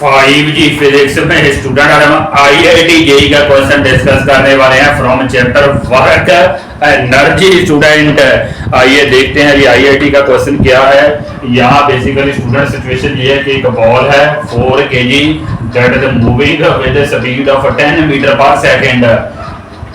5G physics में student और हम IIT जेई का क्वेश्चन डिस्कस करने वाले हैं from chapter work energy. Student आइए देखते हैं अभी IIT का क्वेश्चन क्या है। यहाँ बेसिकली स्टूडेंट सिचुएशन ये है कि एक बॉल है 4 kg that is moving with speed of 10 metre per second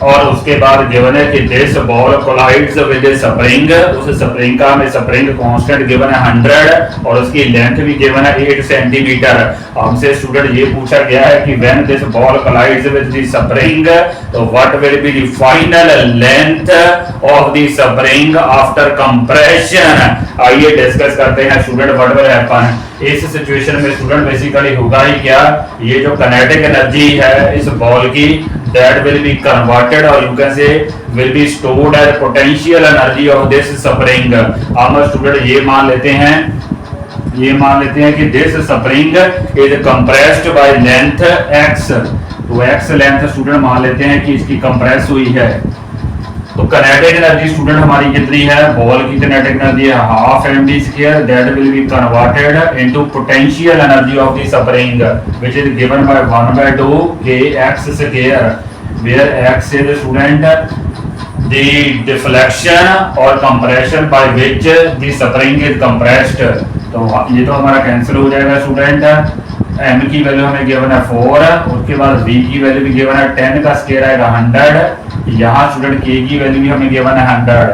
और उसके बाद गिवन है कि this ball collides with spring. उस स्प्रिंग का हमें स्प्रिंग कांस्टेंट गिवन है 100 और उसकी लेंथ भी गिवन है 8 सेंटीमीटर। हमसे स्टूडेंट ये पूछा गया है कि when this ball collides with the spring तो what will be the final length of the spring after compression. आइए डिस्कस करते हैं स्टूडेंट व्हाट विल हैपन। इस सिचुएशन में स्टूडेंट बेसिकली होगा ही क्या, ये जो काइनेटिक एनर्जी है इस बॉल की that will be converted or you can say will be stored as potential energy of this spring। हम स्टूडेंट ये मान लेते हैं कि this spring is compressed by length x। तो x लेंथ स्टूडेंट मान लेते हैं कि इसकी कंप्रेस हुई है। तो काइनेटिक एनर्जी स्टूडेंट हमारी कितनी है, बॉल की काइनेटिक एनर्जी है half mv² that will be converted into potential energy of the spring which is given bye 1/2 kx² where x is student the deflection or compression by which the spring is compressed। तो ये तो हमारा cancel हो जाएगा student. m की value हमें given है 4, उसके बाद v की वैल्यू भी गिवन है 10 का स्क्वायर आएगा 100। यहाँ स्टूडेंट k की वैल्यू भी हमें गिवन है 100।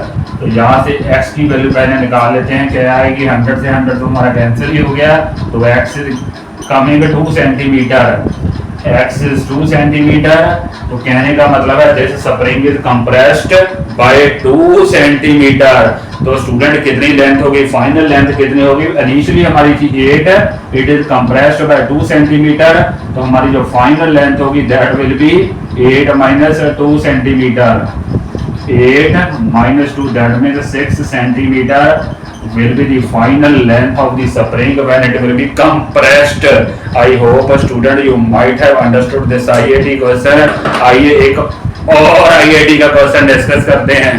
तो यहाँ से x की वैल्यू पहले निकाल लेते हैं, क्या आएगी 100 से 100 तो हमारा कैंसिल ही हो गया। तो x coming 2 centimetre, x is 2 centimetre. तो कहने का मतलब है this spring is compressed by 2 centimetre. तो स्टूडेंट कितनी लेंथ होगी, फाइनल लेंथ कितनी होगी, इनिशियली हमारी थी 8, it is compressed by 2 centimetre. तो हमारी जो फाइनल लेंथ होगी that will be 8 - 2 centimetre. 8 - 2 that means 6 centimetre will be the final length of the spring when it will be compressed। I hope student you might have understood this IIT question। आइए एक और IIT का question discuss करते हैं।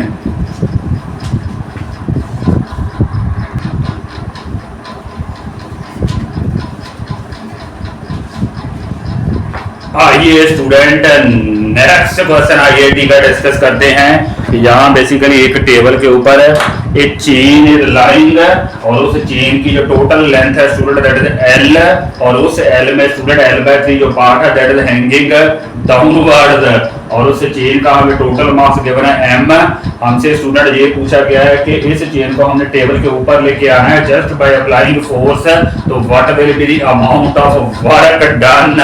आइए student next question IIT का discuss करते हैं। यहाँ बेसिकली एक टेबल के ऊपर एक चेन इज लाइंग और उस चेन की जो टोटल लेंथ है स्टूडेंट दैट इज L और उस L में स्टूडेंट L/3 जो पार्ट है दैट इज हैंगिंग डाउनवर्ड और उस चेन का हमें टोटल मास गिवन है m। हमसे स्टूडेंट ये पूछा गया है कि इस चेन को हमने टेबल के ऊपर लेके आना है जस्ट बाय अप्लाइंग फोर्स। तो what will be the amount of work done.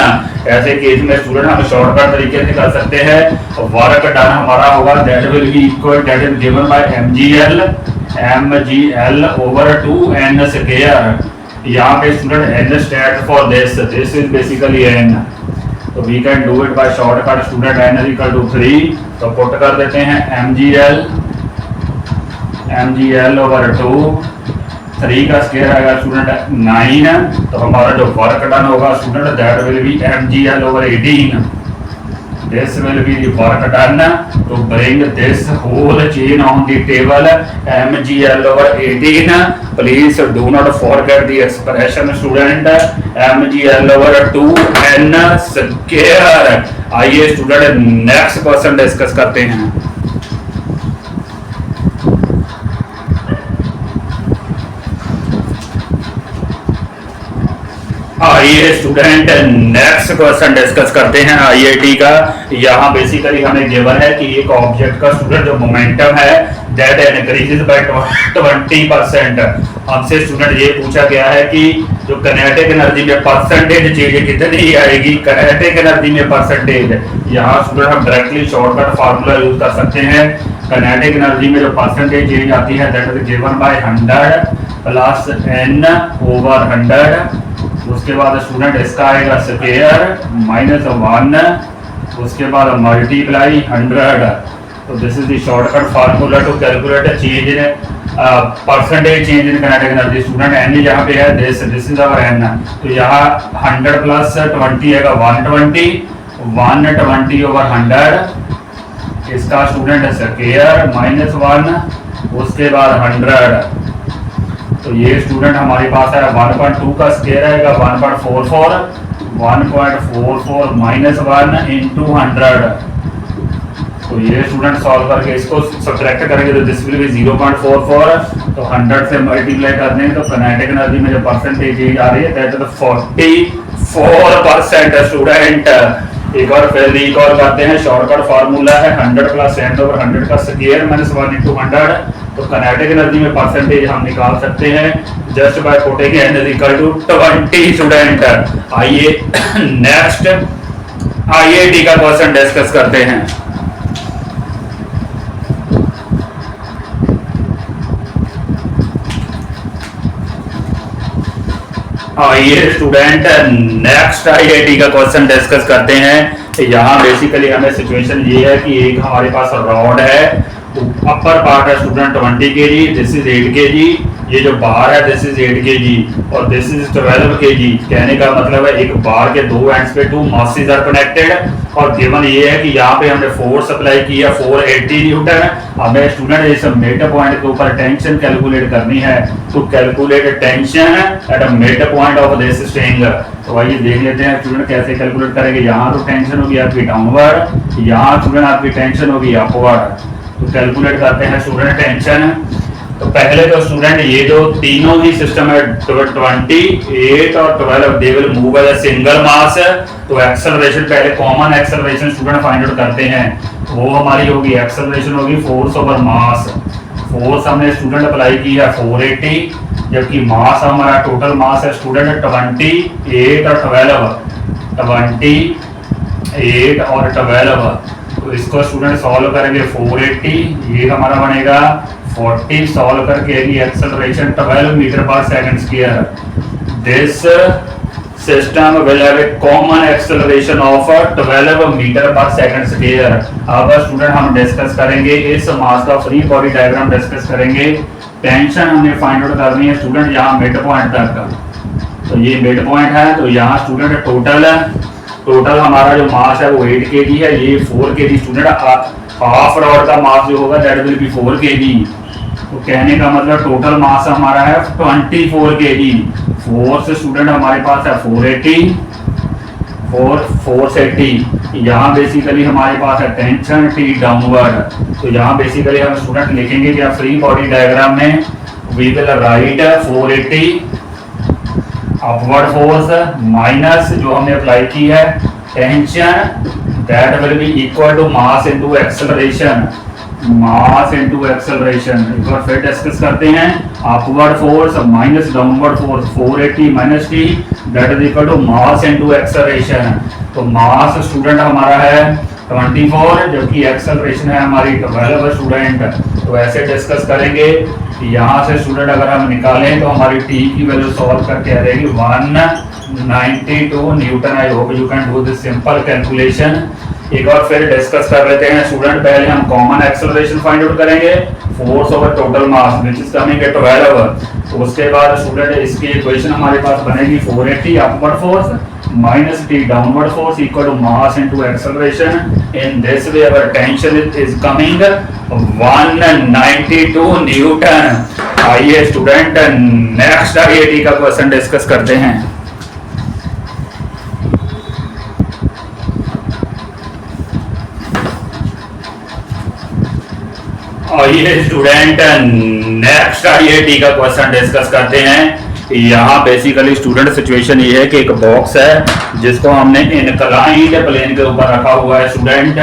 ऐसे केस में स्टूडेंट हम शॉर्टकट तरीके से कर सकते हैं। वर्क डन हमारा होगा that will be equal that is given by mgl over 2n²। यहाँ पे student n stand for this is basically n। तो we can do it by shortcut student n = 3। तो पुट कर देते हैं mgl over 2, 3 का स्क्वायर आएगा student 9। तो हमारा जो वर्क डन होगा student that will B mgl over 18। This will be the work done to bring this whole chain on the table mgl over 18। Please do not forget the expression student mgl over 2n²। आइए student next question discuss करते हैं। आइए student next question discuss करते हैं IIT का। यहाँ basically हमें given है कि एक ऑब्जेक्ट का स्टूडेंट जो मोमेंटम है दैट इंक्रीजेस बाय 20%। हमसे स्टूडेंट ये पूछा गया है कि जो काइनेटिक एनर्जी में परसेंटेज चेंज कितनी आएगी, काइनेटिक एनर्जी में परसेंटेज। यहाँ स्टूडेंट हम डायरेक्टली शॉर्टकट फार्मूला यूज कर सकते हैं। काइनेटिक एनर्जी में जो परसेंटेज चेंज आती है that is given bye 100 plus n/100। उसके बाद स्टूडेंट इसका आएगा स्क्वायर -1, उसके बाद मल्टीप्लाई 100। तो this is the shortcut formula to calculate change in percentage change in kinetic energy. Student n यहाँ पे है दिस इज आवर n। तो यहाँ 100 + 20 आएगा 120, 120 over 100 इसका स्टूडेंट स्क्वायर -1 उसके बाद 100। तो ये स्टूडेंट हमारे पास है 1.2 का स्क्वायर आएगा 1.44 1.44 माइनस 1 इंटू 100। तो ये स्टूडेंट सॉल्व करके इसको सब्ट्रैक्ट करेंगे तो दिस विल बी 0.44। तो 100 से मल्टीप्लाई कर दें तो काइनेटिक एनर्जी में जो परसेंटेज आ रही है दैट इज 44% स्टूडेंट। एक और फिर रिकॉल करते हैं, शॉर्टकट फार्मूला है 100 प्लस n ओवर 100 का स्क्वायर माइनस 1 इंटू 100। तो काइनेटिक एनर्जी में परसेंटेज हम निकाल सकते हैं just by putting n is equal to 20 student. आइए नेक्स्ट आईआईटी का क्वेश्चन डिस्कस करते हैं। आइए स्टूडेंट नेक्स्ट आईआईटी का क्वेश्चन डिस्कस करते हैं। यहाँ बेसिकली हमें सिचुएशन ये है कि एक हमारे पास रॉड है, अपर पार्ट है student 20 kg, this is 8 kg, ये जो बार है दिस इज 8 kg और दिस इज 12 kg। कहने का मतलब है एक बार के दो एंड्स पे टू मासेस आर कनेक्टेड और गिवन ये है कि यहाँ पे हमने फोर्स अप्लाई किया 480 न्यूटन। हमें स्टूडेंट इस मिड पॉइंट के ऊपर टेंशन कैलकुलेट करनी है to calculate tension at a mid point of this string. तो आइए देख लेते हैं स्टूडेंट कैसे कैलकुलेट करेंगे। यहाँ तो टेंशन होगी आपकी डाउनवर्ड, यहाँ स्टूडेंट आपकी टेंशन होगी अपवर्ड। तो कैलकुलेट करते हैं स्टूडेंट टेंशन। तो पहले तो स्टूडेंट ये जो तीनों ही सिस्टम है 28 और 12 they will move as a single mass. तो एक्सेलरेशन पहले common acceleration student find out करते हैं, वो हमारी होगी एक्सेलरेशन होगी फोर्स ओवर मास। फोर्स हमने स्टूडेंट अप्लाई की है 480, जबकि मास हमारा टोटल मास है स्टूडेंट 28 और 12, 28 और 12। तो इसको स्टूडेंट सॉल्व करेंगे 480, ये हमारा बनेगा 40, सॉल्व करके acceleration 12 metre per second square. This system will have a common acceleration of 12 metre per second square. अब स्टूडेंट हम डिस्कस करेंगे इस मास का फ्री बॉडी डायग्राम डिस्कस करेंगे। टेंशन हमने फाइंड आउट करनी है स्टूडेंट यहाँ मिड पॉइंट तक। तो ये मिड पॉइंट है, तो यहाँ स्टूडेंट टोटल हमारा जो मास है वो 8 kg है, ये 4 kg स्टूडेंट। हाफ रॉड का मास जो होगा दैट विल बी 4 kg। तो कहने का मतलब टोटल मास हमारा है 24 kg। फोर्स स्टूडेंट हमारे पास है 480, 480। यहाँ बेसिकली हमारे पास है टेंशन T डाउनवर्ड। तो यहाँ बेसिकली हम स्टूडेंट लिखेंगे कि फ्री बॉडी डायग्राम में we will write 480 upward force minus जो हमने अप्लाई की है tension that will be equal to mass into acceleration, mass into acceleration. एक बार फिर डिस्कस करते हैं। Upward force minus downward force 480 minus T that is equal to mass into acceleration. तो मास स्टूडेंट हमारा है 24, जबकि एक्सेलरेशन है हमारी 12 स्टूडेंट। तो ऐसे डिस्कस करेंगे। यहाँ से स्टूडेंट अगर हम निकालें तो हमारी टी की वैल्यू सॉल्व करके आ जाएगी 192 Newton. I hope you can do this simple calculation. एक और फिर डिस्कस कर लेते हैं स्टूडेंट। पहले हम कॉमन एक्सेलरेशन फाइंड आउट करेंगे, force over total mass which is coming at 12। तो उसके बाद स्टूडेंट इसकी इक्वेशन हमारे पास बनेगी 480 upward force minus T downward force equal to mass into acceleration. In this way our tension is coming 192 Newton. आइए student next IIT का question discuss करते हैं। आइए स्टूडेंट नेक्स्ट आईआईटी का क्वेश्चन डिस्कस करते हैं। यहाँ बेसिकली स्टूडेंट सिचुएशन ये है कि एक बॉक्स है जिसको हमने इनक्लाइंड प्लेन के ऊपर रखा हुआ है स्टूडेंट,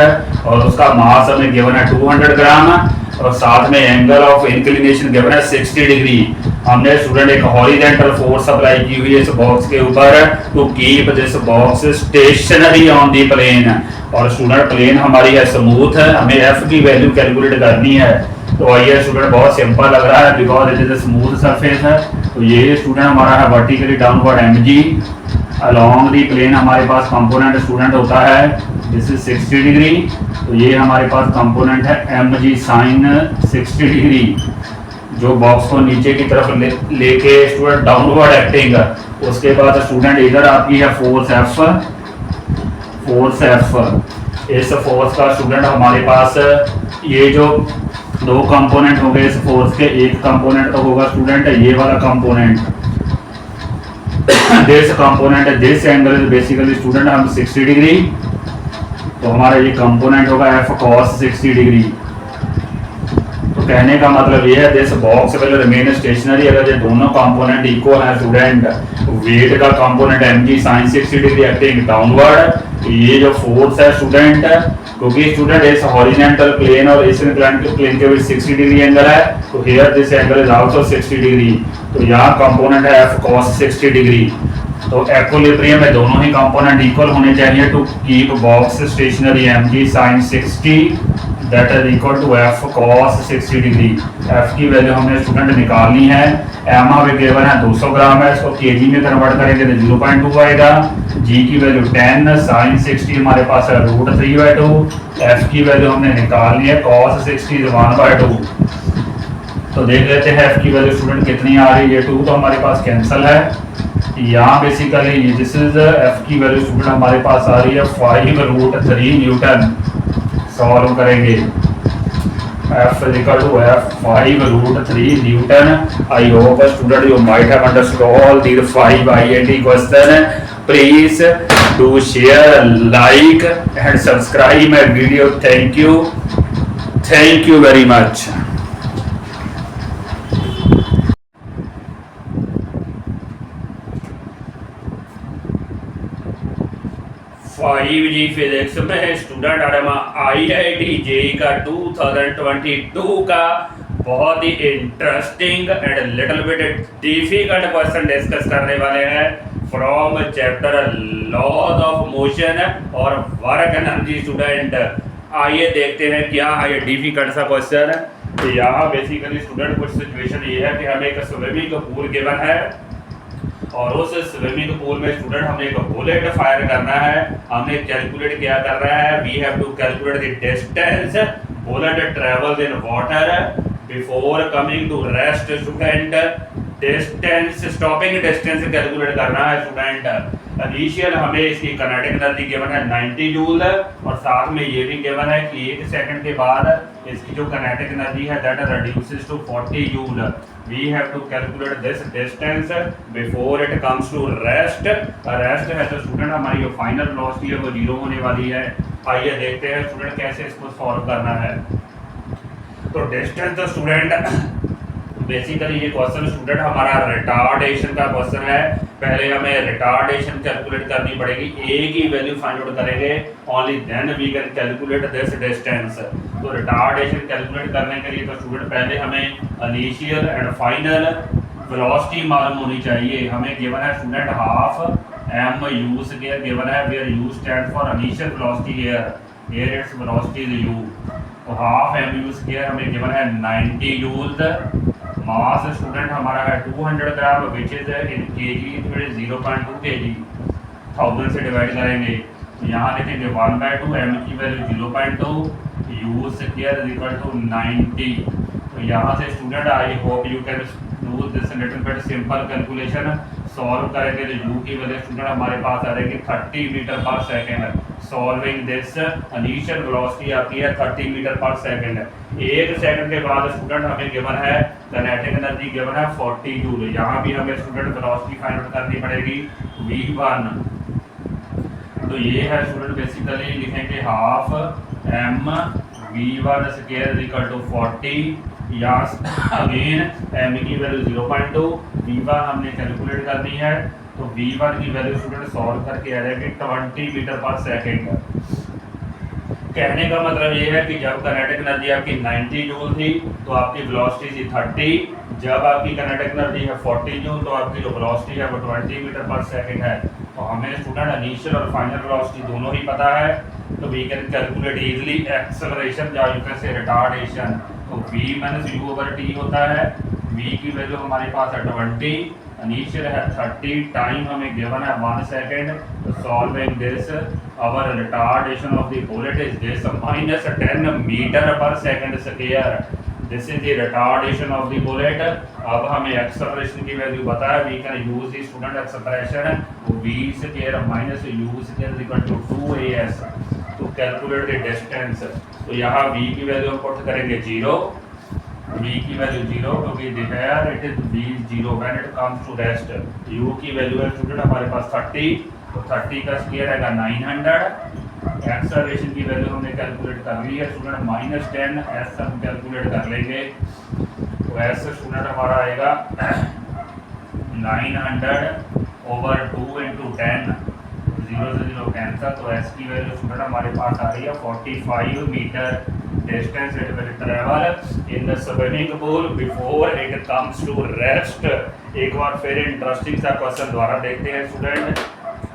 और उसका मास हमें गिवन है 200 ग्राम और साथ में एंगल ऑफ इंक्लिनेशन गिवन है 60 डिग्री। हमने स्टूडेंट एक हॉरिजॉन्टल फोर्स अप्लाई की हुई है इस बॉक्स के ऊपर to keep this box stationary on the plane. और स्टूडेंट प्लेन हमारी है स्मूथ है, हमें एफ की वैल्यू कैलकुलेट करनी है। तो आइए स्टूडेंट बहुत सिंपल लग रहा है because it is a smooth surface है। तो ये स्टूडेंट हमारा है vertically downward mg along the plane. हमारे पास कंपोनेंट स्टूडेंट होता है दिस इज 60 डिग्री। तो ये हमारे पास कंपोनेंट है mg साइन 60 डिग्री, जो बॉक्स को नीचे की तरफ लेके स्टूडेंट डाउनवर्ड एक्टिंग। उसके बाद स्टूडेंट इधर आपकी है फोर्स एफ। इस फोर्स का स्टूडेंट हमारे पास ये जो दो कंपोनेंट हो गए इस फोर्स के, एक कंपोनेंट तो होगा स्टूडेंट ये वाला component, this component this angle is basically student हम 60 डिग्री, तो हमारा ये कंपोनेंट होगा एफ कॉस 60 डिग्री। तो कहने का मतलब ये है this box will remain stationary अगर ये दोनों कंपोनेंट इक्वल है स्टूडेंट। वेट का component M G sine 60 degree acting downward, ये जो फोर्स है स्टूडेंट, क्योंकि स्टूडेंट इस हॉरिजॉन्टल प्लेन और इस इंक्लाइंड प्लेन के बीच 60 डिग्री एंगल है, तो here this angle is also 60 degree. तो यहाँ कंपोनेंट है एफ कॉस 60 डिग्री। तो इक्विलिब्रियम में दोनों ही कंपोनेंट इक्वल होने चाहिए to keep box stationary M G sine 60 that is equal to F cos 60 degree. F की वैल्यू हमने स्टूडेंट निकालनी है, एम हमें गिवन है 200 ग्राम है, इसको केजी में कन्वर्ट करेंगे तो 0.2 आएगा। जी की वैल्यू 10, साइन 60 हमारे पास है √3/2, एफ की वैल्यू हमने निकालनी है कॉस 60 1/2। तो देख लेते हैं एफ की वैल्यू स्टूडेंट कितनी आ रही है, 2 तो हमारे पास कैंसिल है। यहाँ बेसिकली दिस इज एफ की वैल्यू स्टूडेंट हमारे पास आ रही है 5√3 न्यूटन। सॉल्व करेंगे F equal to F 5√3 newton. I hope student you might have understood all the 5 IIT question. Please do share, like and subscribe my video. Thank you very much. 5G physics में student IIT JEE का 2022 का बहुत ही interesting and little bit difficult question discuss करने वाले हैं from chapter laws of motion और work energy. Student आइए देखते हैं क्या है ये डिफिकल्ट सा क्वेश्चन। तो यहाँ बेसिकली स्टूडेंट कुछ सिचुएशन ये है कि हमें एक स्विमिंग पूल गिवन है और उस स्विमिंग पूल में स्टूडेंट हमें एक बुलेट फायर करना है। हमने कैलकुलेट क्या कर रहा है, we have to calculate the distance bullet travels in water before coming to rest. Student distance, stopping distance calculate करना है स्टूडेंट। इनिशियल हमें इसकी काइनेटिक एनर्जी गिवन है 90 जूल और साथ में ये भी गिवन है कि 1 सेकंड के बाद इसकी जो काइनेटिक एनर्जी है that reduces to 40 joule. We have to calculate this distance before it comes to rest. Rest है तो स्टूडेंट हमारी जो फाइनल वेलोसिटी है वो 0 होने वाली है। आइए देखते हैं स्टूडेंट कैसे इसको सॉल्व करना है। तो डिस्टेंस तो स्टूडेंट बेसिकली ये क्वेश्चन स्टूडेंट हमारा रिटार्डेशन का क्वेश्चन है। पहले हमें रिटार्डेशन कैलकुलेट करनी पड़ेगी, ए की वैल्यू फाइंड आउट करेंगे, only then we can calculate this distance. तो रिटार्डेशन कैलकुलेट करने के लिए तो स्टूडेंट पहले हमें इनिशियल एंड फाइनल वेलोसिटी मालूम होनी चाहिए। हमें गिवन है student half M U square given है where U stand for initial velocity here it's velocity is U. तो हाफ एम यू स्क्वायर हमें गिवन है 90 जूल। मास स्टूडेंट हमारा है 200 ग्राम विच इज इन केजी, तो 0.2 kg 1000 से डिवाइड करेंगे। यहाँ लिखेंगे 1/2, एम की value 0.2, U square is equal to 90। तो यहाँ से student I hope you can do this little bit simple calculation. Solve करेंगे तो यू की वैल्यू स्टूडेंट हमारे पास आ जाएगी 30 metre per second. Solving this initial velocity आती है 30 मीटर पर सेकेंड। 1 सेकंड के बाद स्टूडेंट हमें गिवन है काइनेटिक एनर्जी गिवन है 40 जूल। यहाँ भी हमें स्टूडेंट वेलोसिटी फाइंड आउट करनी पड़ेगी v1। तो ये है स्टूडेंट बेसिकली लिखेंगे half M v1 square equal to 40। यहाँ अगेन एम की वैल्यू 0.2, v1 हमने कैलकुलेट करनी है। तो v1 की वैल्यू स्टूडेंट सॉल्व करके आ जाएगी 20 मीटर पर सेकेंड। कहने का मतलब ये है कि जब काइनेटिक एनर्जी आपकी 90 जूल थी तो आपकी वेलोसिटी थी 30। जब आपकी काइनेटिक एनर्जी है 40 जूल तो आपकी जो वेलोसिटी है वो 20 मीटर पर सेकेंड है। तो हमें स्टूडेंट इनिशियल और फाइनल वेलोसिटी दोनों ही पता है, तो we can calculate easily acceleration या यू कैन से रिटार्डेशन। तो v minus U over T होता है। v की वैल्यू हमारे पास है 20, इनिशियल है 30, टाइम हमें गिवन है 1 सेकेंड। तो solving this our retardation of the bullet is this minus 10 metre per second square. This is the retardation of the bullet. अब हमें एक्सेलरेशन की वैल्यू पता है, we can use the student acceleration v square minus u square equal to 2as to calculate the distance. तो यहाँ v की value हम put करेंगे 0 v की वैल्यू 0 क्योंकि there it is v 0 when it comes to rest. u की value है student हमारे पास 30, तो 30 का स्क्वायर आएगा 900। एक्सेलरेशन की वैल्यू हमने कैलकुलेट कर ली है स्टूडेंट -10, s हम कैलकुलेट कर लेंगे, तो s स्टूडेंट हमारा आएगा 900/2 × 10, 0 से 0 कैंसिल, तो s की वैल्यू स्टूडेंट हमारे पास आ रही है 45 metre distance it will travel in the swimming pool before it comes to rest. एक बार फिर इंटरेस्टिंग सा क्वेश्चन दोबारा देखते हैं स्टूडेंट।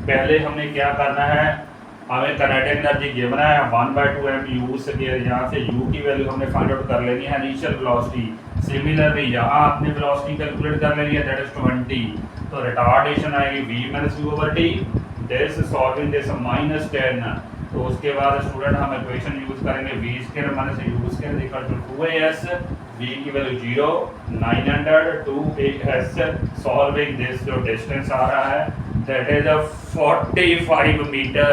पहले हमें क्या करना है, हमें काइनेटिक एनर्जी गिवन है 1/2 m u से, यहाँ से u की वैल्यू हमने फाइंड आउट कर लेनी है इनिशियल वेलोसिटी। सिमिलरली यहाँ आपने वेलोसिटी कैलकुलेट कर लेनी है, दैट इज 20, तो रिटार्डेशन आएगी v - u/t, this solving this -10, तो उसके बाद स्टूडेंट हम इक्वेशन यूज करेंगे v² - u² 2as, v की वैल्यू 0, 900 2as, सॉल्विंग दिस जो डिस्टेंस आ रहा है that is 45 metre.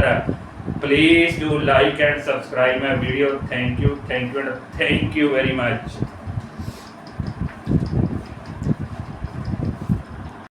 Please do like and subscribe my video. Thank you and thank you very much.